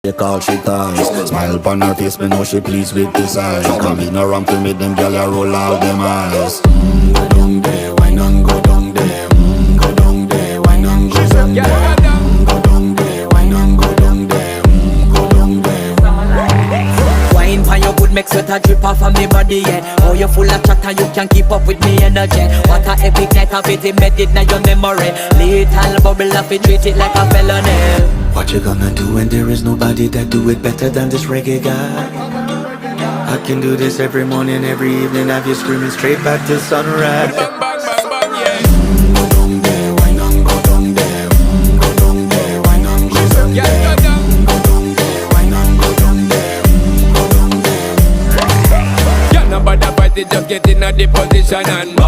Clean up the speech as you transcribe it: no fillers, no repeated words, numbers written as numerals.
They call she ties. Smile upon her face, me know she pleased with this eyes. Come in around to me, them gyal a roll out them eyes. Go down there, why not go down there? Go down there, why not go down there? Go down there, why not go down there? Go down there. Wine pan your good, make sweat a drip off of me body, yeah. Oh, you full of chatter, you can't keep up with me energy. What a epic night of it, embedded in your memory. Little bubble of it, treat it like a felony. What you gonna do when there is nobody that do it better than this reggae guy? I can do this every morning, every evening, have you screaming straight back to sunrise. Bang, bang, bang, bang, yeah. Go down there, why not go down there? Go down there, why not go down there? Yeah, go down. Go down there, why not go down there? Go down there. Yeah, nobody fight it, just get in a the position and